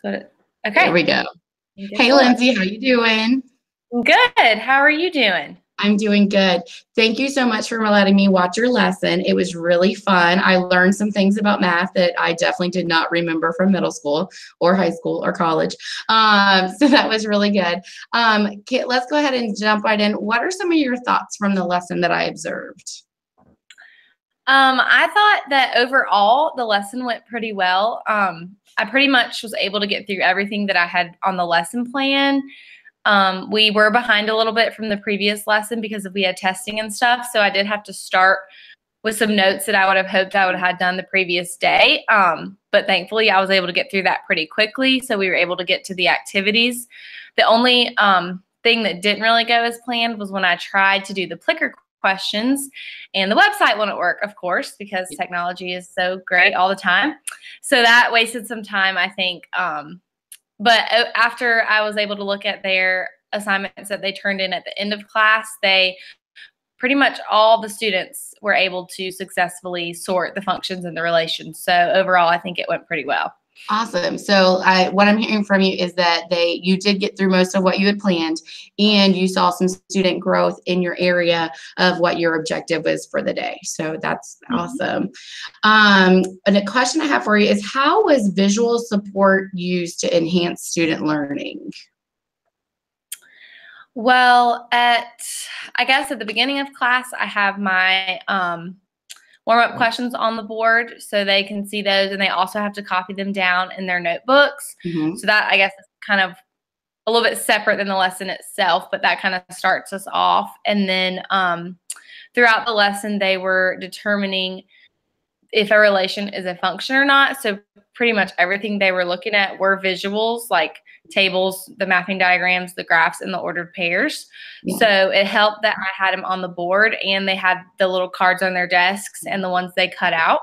Okay. There we go. Good Hey, boy. Lindsay, how you doing? Good. How are you doing? I'm doing good. Thank you so much for letting me watch your lesson. It was really fun. I learned some things about math that I definitely did not remember from middle school or high school or college. So that was really good. Kit, let's go ahead and jump right in. What are some of your thoughts from the lesson that I observed? I thought that overall the lesson went pretty well. I pretty much was able to get through everything that I had on the lesson plan. We were behind a little bit from the previous lesson because we had testing and stuff. So I did have to start with some notes that I would have hoped I would have had done the previous day. But thankfully I was able to get through that pretty quickly. So we were able to get to the activities. The only thing that didn't really go as planned was when I tried to do the Plickr questions and the website wouldn't work, of course, because technology is so great all the time. So that wasted some time, I think. But after I was able to look at their assignments that they turned in at the end of class, they pretty much all the students were able to successfully sort the functions and the relations. So overall, I think it went pretty well. Awesome. So what I'm hearing from you is that you did get through most of what you had planned, and you saw some student growth in your area of what your objective was for the day. So that's awesome. And a question I have for you is, how was visual support used to enhance student learning? Well, I guess at the beginning of class, I have my warm-up questions on the board so they can see those, and they also have to copy them down in their notebooks. So that, I guess, is kind of a little bit separate than the lesson itself, but that kind of starts us off. And then throughout the lesson, they were determining if a relation is a function or not. So pretty much everything they were looking at were visuals, like tables, the mapping diagrams, the graphs, and the ordered pairs. So it helped that I had them on the board, and they had the little cards on their desks and the ones they cut out.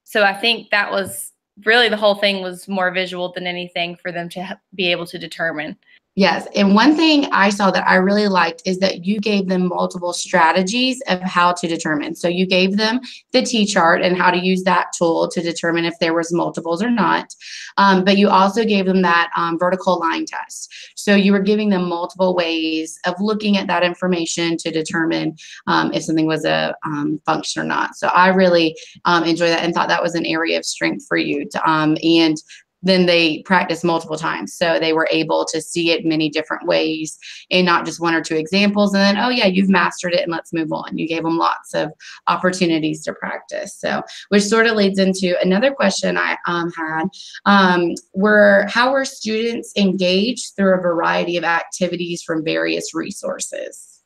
So I think that was really, the whole thing was more visual than anything for them to be able to determine. Yes. And one thing I saw that I really liked is that you gave them multiple strategies of how to determine. So you gave them the T-chart and how to use that tool to determine if there was multiples or not. But you also gave them that vertical line test. So you were giving them multiple ways of looking at that information to determine if something was a function or not. So I really enjoyed that and thought that was an area of strength for you. And then they practiced multiple times. So they were able to see it many different ways and not just one or two examples. And then, oh yeah, you've mastered it and let's move on. You gave them lots of opportunities to practice. So, which sort of leads into another question I had, how were students engaged through a variety of activities from various resources?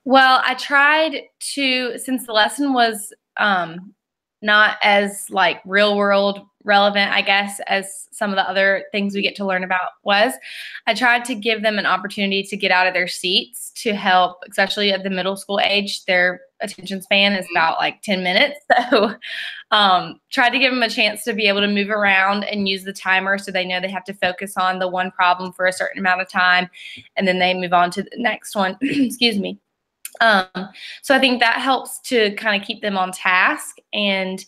Well, I tried to, since the lesson was not as like real world relevant, I guess, as some of the other things we get to learn about was, I tried to give them an opportunity to get out of their seats to help, especially at the middle school age. Their attention span is about like 10 minutes. So tried to give them a chance to be able to move around and use the timer so they know they have to focus on the one problem for a certain amount of time, and then they move on to the next one. Excuse me. So I think that helps to kind of keep them on task. And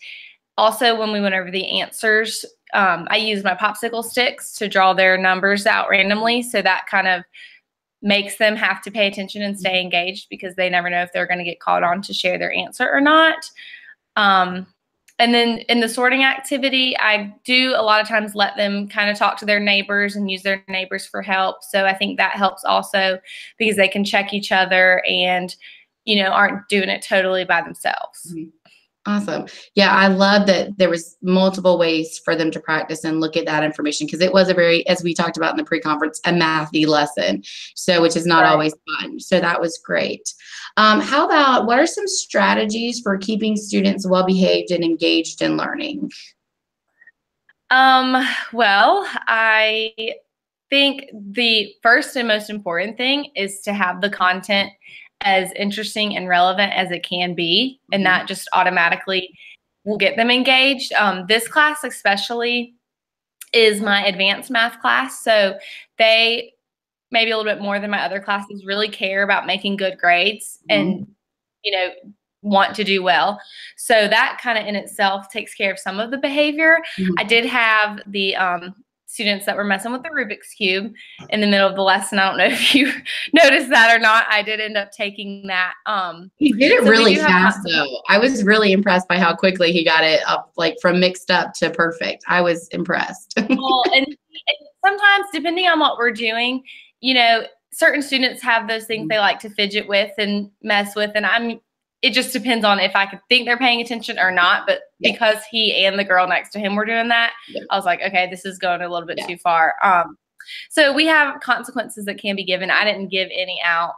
also, when we went over the answers, I used my popsicle sticks to draw their numbers out randomly. So that kind of makes them have to pay attention and stay engaged, because they never know if they're going to get called on to share their answer or not. And then in the sorting activity, I do a lot of times let them kind of talk to their neighbors and use their neighbors for help. So I think that helps also, because they can check each other and, you know, aren't doing it totally by themselves. Awesome. Yeah, I love that there was multiple ways for them to practice and look at that information, because it was a very, as we talked about in the pre-conference, a mathy lesson, so which is not always fun. So that was great. How about, what are some strategies for keeping students well-behaved and engaged in learning? Well, I think the first and most important thing is to have the content as interesting and relevant as it can be, and that just automatically will get them engaged. This class especially is my advanced math class, so they, maybe a little bit more than my other classes, really care about making good grades and, you know, want to do well. So that kind of in itself takes care of some of the behavior. Mhm. I did have the students that were messing with the Rubik's Cube in the middle of the lesson. I don't know if you noticed that or not. I did end up taking that. He did it really fast though. I was really impressed by how quickly he got it up, like from mixed up to perfect. I was impressed. Well, and sometimes depending on what we're doing, you know, certain students have those things they like to fidget with and mess with. And it just depends on if I could think they're paying attention or not. But because he and the girl next to him were doing that, I was like, okay, this is going a little bit too far. So we have consequences that can be given. I didn't give any out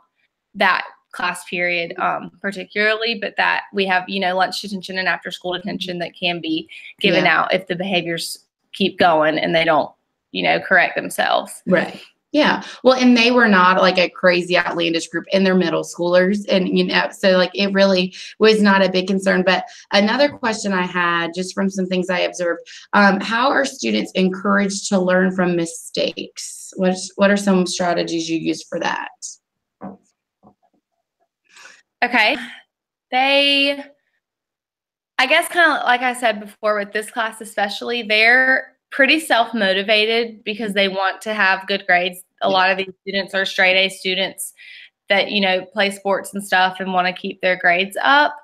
that class period particularly, but that we have, you know, lunch detention and after school detention that can be given out if the behaviors keep going and they don't, you know, correct themselves. Right. Yeah. Well, and they were not like a crazy outlandish group, and they're middle schoolers. And, you know, so like it really was not a big concern. But another question I had just from some things I observed, how are students encouraged to learn from mistakes? What are some strategies you use for that? Okay. I guess kind of like I said before with this class especially, they're pretty self-motivated because they want to have good grades. A lot of these students are straight A students that, you know, play sports and stuff and want to keep their grades up.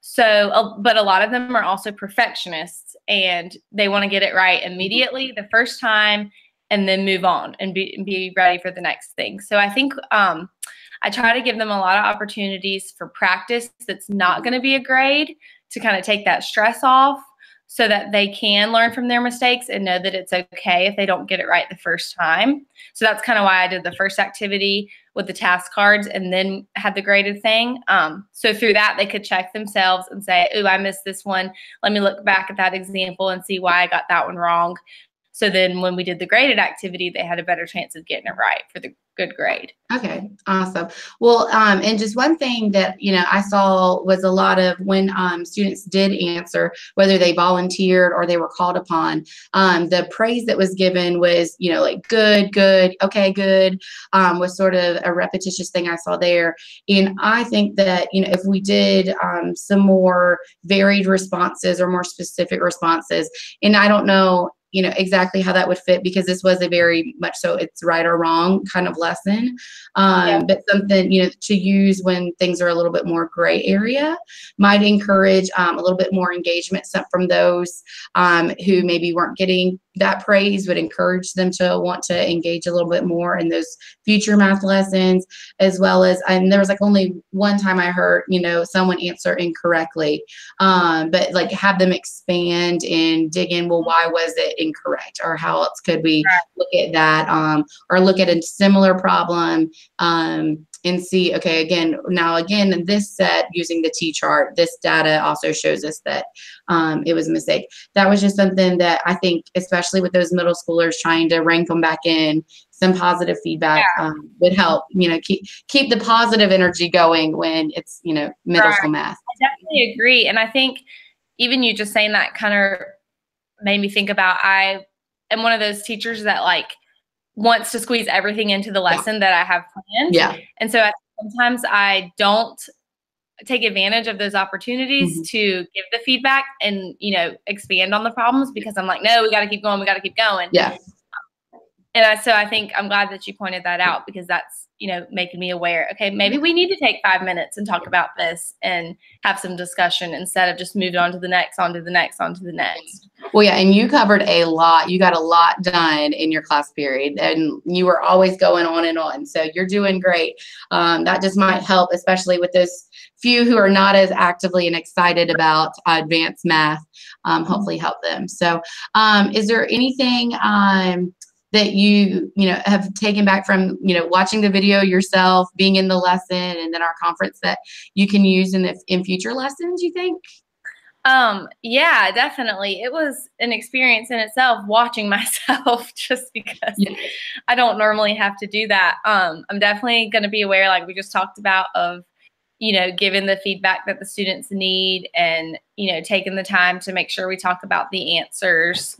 So, but a lot of them are also perfectionists and they want to get it right immediately the first time and then move on and be ready for the next thing. So I think I try to give them a lot of opportunities for practice that's not going to be a grade to kind of take that stress off so that they can learn from their mistakes and know that it's okay if they don't get it right the first time. So that's kind of why I did the first activity with the task cards and then had the graded thing. So through that, they could check themselves and say, ooh, I missed this one. Let me look back at that example and see why I got that one wrong. So then when we did the graded activity, they had a better chance of getting it right for the good grade. Okay, awesome. Well, and just one thing that, you know, I saw was a lot of when students did answer, whether they volunteered or they were called upon, the praise that was given was, you know, like good, okay, good, was sort of a repetitious thing I saw there. And I think that, you know, if we did some more varied responses or more specific responses, and I don't know, you know, exactly how that would fit because this was a very much so it's right or wrong kind of lesson. But something, you know, to use when things are a little bit more gray area might encourage a little bit more engagement from those who maybe weren't getting that praise, would encourage them to want to engage a little bit more in those future math lessons, as well as, and there was like only one time I heard, you know, someone answer incorrectly, but like have them expand and dig in, well, why was it incorrect? Or how else could we look at that? Or look at a similar problem and see, okay, again, in this set using the T-chart, this data also shows us that it was a mistake. That was just something that I think, especially with those middle schoolers trying to rank them back in, some positive feedback would help, you know, keep the positive energy going when it's, you know, middle school math. I definitely agree. And I think even you just saying that kind of made me think about, I am one of those teachers that like wants to squeeze everything into the lesson that I have planned. Yeah. And so sometimes I don't take advantage of those opportunities to give the feedback and, you know, expand on the problems because I'm like, no, we got to keep going. We got to keep going. Yeah. And so I think I'm glad that you pointed that out because that's, you know, making me aware. Okay, maybe we need to take 5 minutes and talk about this and have some discussion instead of just moving on to the next, on to the next, on to the next. Well, yeah, and you covered a lot. You got a lot done in your class period, and you were always going on and on. So you're doing great. That just might help, especially with those few who are not as actively and excited about advanced math. Hopefully help them. So is there anything that you know, have taken back from, you know, watching the video yourself, being in the lesson, and then our conference that you can use in future lessons, you think? Yeah, definitely. It was an experience in itself watching myself just because I don't normally have to do that. I'm definitely going to be aware, like we just talked about, of, you know, giving the feedback that the students need and, you know, taking the time to make sure we talk about the answers.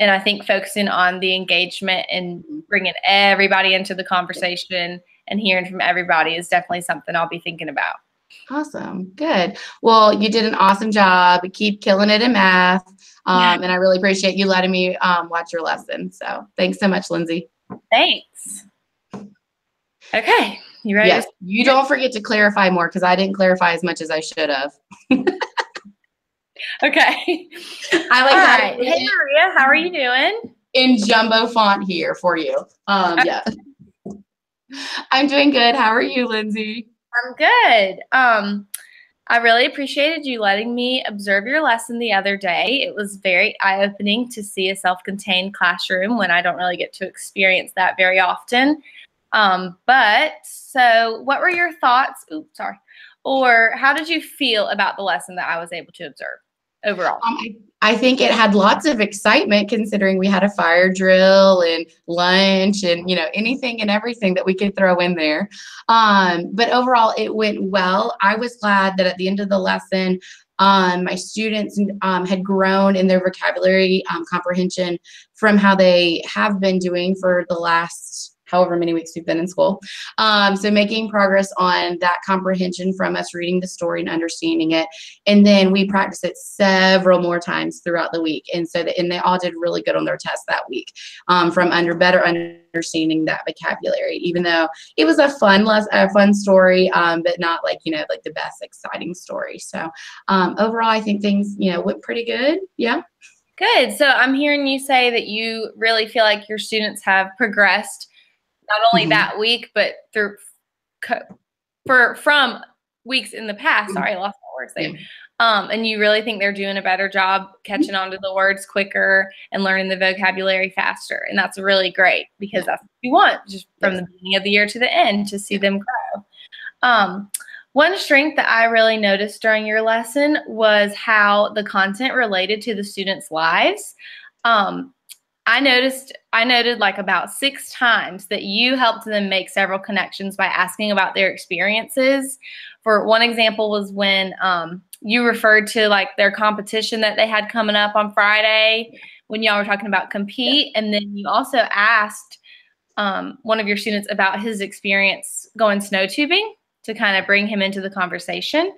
And I think focusing on the engagement and bringing everybody into the conversation and hearing from everybody is definitely something I'll be thinking about. Awesome. Good. Well, you did an awesome job. Keep killing it in math. And I really appreciate you letting me watch your lesson. So thanks so much, Lindsay. Thanks. Okay. You ready? Yes. You don't forget to clarify more because I didn't clarify as much as I should have. Okay. I like All that. right. Hey, Maria, how are you doing? In jumbo font here for you. Yeah. I'm doing good. How are you, Lindsay? I'm good. I really appreciated you letting me observe your lesson the other day. It was very eye-opening to see a self-contained classroom when I don't really get to experience that very often. So what were your thoughts? Oops, sorry. Or how did you feel about the lesson that I was able to observe overall? I think it had lots of excitement considering we had a fire drill and lunch and, anything and everything that we could throw in there. But overall, it went well. I was glad that at the end of the lesson, my students had grown in their vocabulary comprehension from how they have been doing for the last however many weeks we've been in school. So making progress on that comprehension from us reading the story and understanding it. And then we practiced it several more times throughout the week. And they all did really good on their test that week from better understanding that vocabulary, even though it was a fun story, but not like the best exciting story. So overall, I think things, went pretty good. Yeah. Good. So I'm hearing you say that you really feel like your students have progressed not only that week, but from weeks in the past. Sorry, I lost my words there. And you really think they're doing a better job catching on to the words quicker and learning the vocabulary faster. And that's really great because that's what you want just from the beginning of the year to the end to see them grow. One strength that I really noticed during your lesson was how the content related to the students' lives. I noted like about 6 times that you helped them make several connections by asking about their experiences. For one example was when you referred to like their competition that they had coming up on Friday when y'all were talking about compete. And then you also asked one of your students about his experience going snow tubing to kind of bring him into the conversation.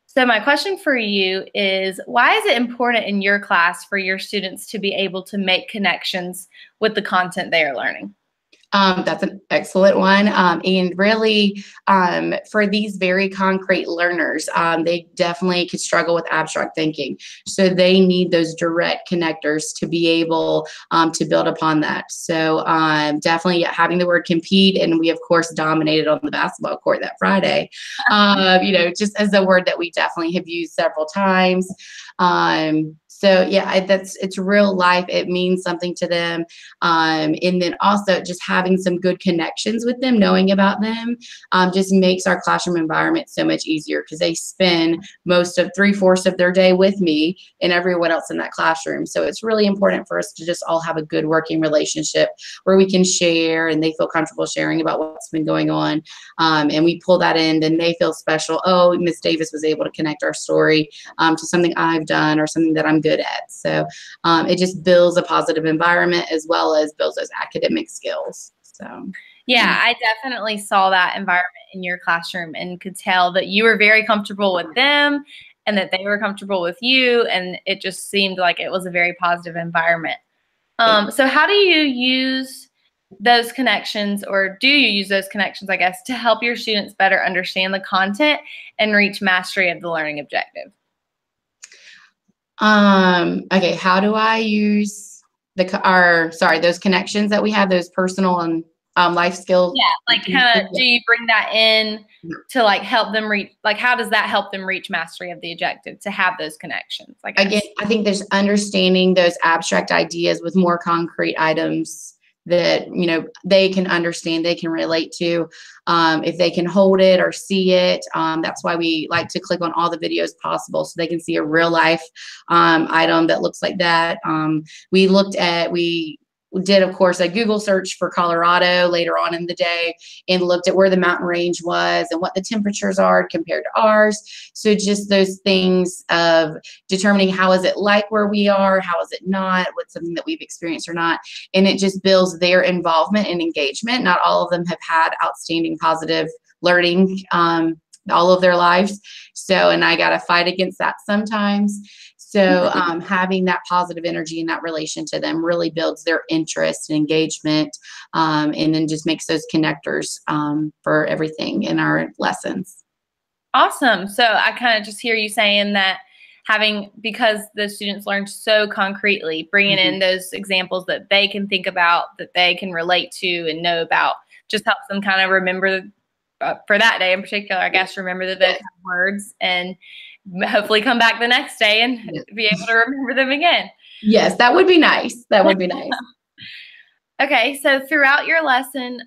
So my question for you is, why is it important in your class for your students to be able to make connections with the content they are learning? That's an excellent one. And really, for these very concrete learners, they definitely could struggle with abstract thinking. So they need those direct connectors to be able to build upon that. So definitely having the word compete, and we, of course, dominated on the basketball court that Friday, just as a word that we definitely have used several times. So yeah, it's real life. It means something to them. And then also just having some good connections with them, knowing about them, just makes our classroom environment so much easier because they spend most of 3/4 of their day with me and everyone else in that classroom. So it's really important for us to just all have a good working relationship where we can share and they feel comfortable sharing about what's been going on. And we pull that in, and they feel special. Oh, Miss Davis was able to connect our story to something I've done or something that I'm good at. So it just builds a positive environment as well as builds those academic skills. So yeah, I definitely saw that environment in your classroom and could tell that you were very comfortable with them and that they were comfortable with you, and it just seemed like it was a very positive environment. So how do you use those connections, or do you use those connections, I guess, to help your students better understand the content and reach mastery of the learning objective? Okay, how do I use those connections that we have, those personal and life skills? Yeah, like do you bring that in to like help them reach, like how does that help them reach mastery of the objective to have those connections? Like again, I think there's understanding those abstract ideas with more concrete items that they can understand, they can relate to. If they can hold it or see it, that's why we like to click on all the videos possible so they can see a real life item that looks like that. We did, of course, a Google search for Colorado later on in the day and looked at where the mountain range was and what the temperatures are compared to ours. So just those things of determining how is it like where we are, how is it not, what's something that we've experienced or not. And it just builds their involvement and engagement. Not all of them have had outstanding positive learning all of their lives. So, and I got to fight against that sometimes. So having that positive energy and that relation to them really builds their interest and engagement, and then just makes those connectors for everything in our lessons. Awesome. So I kind of just hear you saying that because the students learn so concretely, bringing in those examples that they can think about, that they can relate to and know about, just helps them kind of remember for that day in particular, I guess, remember the vocab words and hopefully come back the next day and be able to remember them again. Yes, that would be nice. That would be nice. Okay, so throughout your lesson,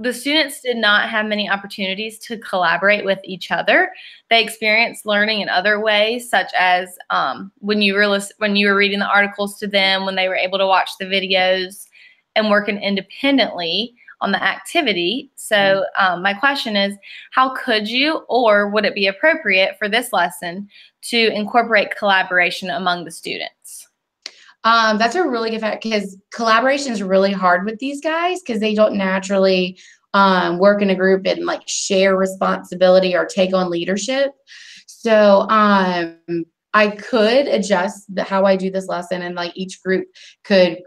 the students did not have many opportunities to collaborate with each other. They experienced learning in other ways, such as when you were reading the articles to them, when they were able to watch the videos and working independently on the activity. So my question is, how could you, or would it be appropriate for this lesson to incorporate collaboration among the students? That's a really good fact, because collaboration is really hard with these guys because they don't naturally work in a group and like share responsibility or take on leadership. So I could adjust how I do this lesson, and like each group could,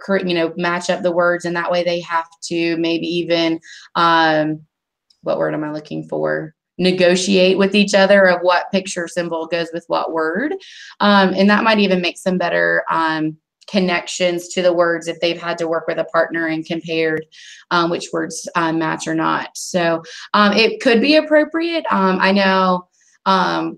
match up the words, and that way they have to maybe even, what word am I looking for? Negotiate with each other of what picture symbol goes with what word. And that might even make some better connections to the words if they've had to work with a partner and compared which words match or not. So it could be appropriate. I know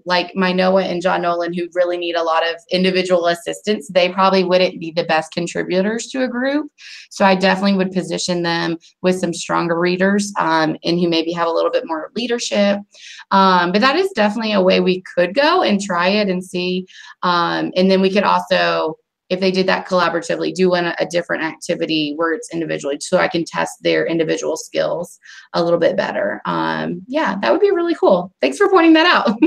like my Noah and John Nolan, who really need a lot of individual assistance, they probably wouldn't be the best contributors to a group. So I definitely would position them with some stronger readers and who maybe have a little bit more leadership. But that is definitely a way we could go and try it and see. And then we could also, if they did that collaboratively, do a different activity where it's individually, so I can test their individual skills a little bit better. Yeah, that would be really cool. Thanks for pointing that out.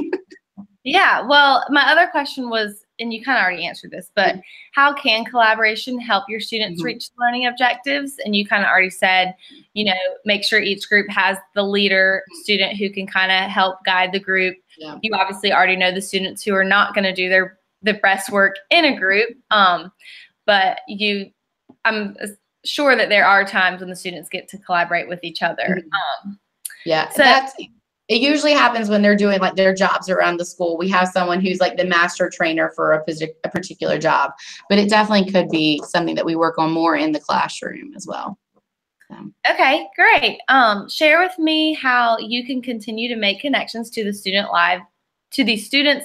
Yeah, well, my other question was, and you kind of already answered this, but how can collaboration help your students reach learning objectives? And you kind of already said, make sure each group has the leader student who can kind of help guide the group. Yeah. You obviously already know the students who are not going to do the best work in a group, but I'm sure that there are times when the students get to collaborate with each other. Yeah, so it usually happens when they're doing like their jobs around the school. We have someone who's like the master trainer for a particular job, but it definitely could be something that we work on more in the classroom as well. Okay, great. Share with me how you can continue to make connections to the students'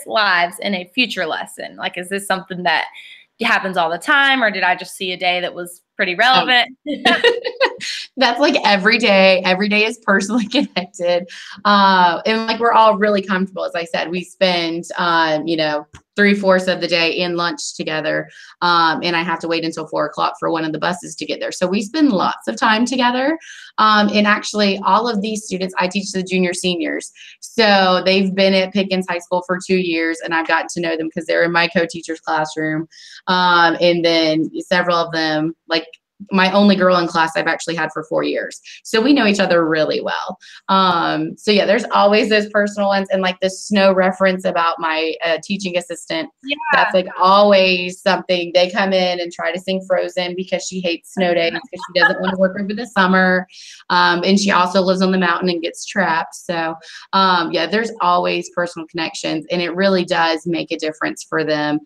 lives in a future lesson. Like, is this something that happens all the time, or did I just see a day that was pretty relevant? That's like every day. Every day is personally connected. And like, we're all really comfortable. As I said, we spend, 3/4 of the day in lunch together. And I have to wait until 4 o'clock for one of the buses to get there. So we spend lots of time together. And actually all of these students, I teach the junior seniors. So they've been at Pickens High School for 2 years, and I've gotten to know them because they're in my co-teacher's classroom. And then several of them, like my only girl in class I've actually had for 4 years. So we know each other really well. So yeah, there's always those personal ones, and like the snow reference about my teaching assistant. Yeah. That's like always something. They come in and try to sing Frozen because she hates snow days because she doesn't want to work over the summer. And she also lives on the mountain and gets trapped. So yeah, there's always personal connections, and it really does make a difference for them.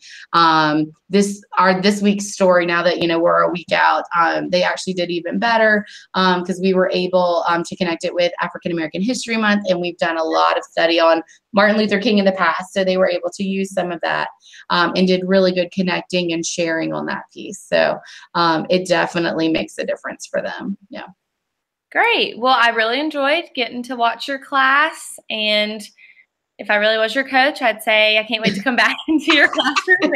This week's story, now that we're a week out, they actually did even better because we were able to connect it with African American History Month, and we've done a lot of study on Martin Luther King in the past, so they were able to use some of that and did really good connecting and sharing on that piece. So it definitely makes a difference for them. Yeah. Great. Well, I really enjoyed getting to watch your class, and if I really was your coach, I'd say I can't wait to come back into your classroom.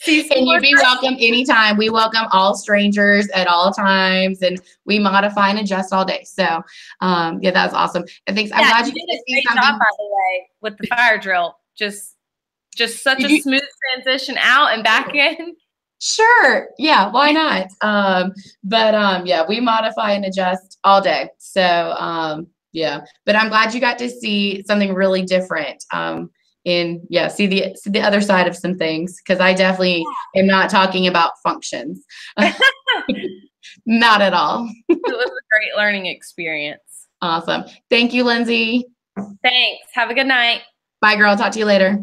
And you'd be welcome anytime. We welcome all strangers at all times, and we modify and adjust all day. So, yeah, that's awesome. And thanks. I'm glad you did a great job, by the way, with the fire drill. Just such a smooth transition out and back in. Sure. Yeah. Why not? Yeah, we modify and adjust all day. So, Yeah, but I'm glad you got to see something really different. See the other side of some things, because I definitely am not talking about functions. Not at all. It was a great learning experience. Awesome. Thank you, Lindsay. Thanks. Have a good night. Bye, girl. Talk to you later.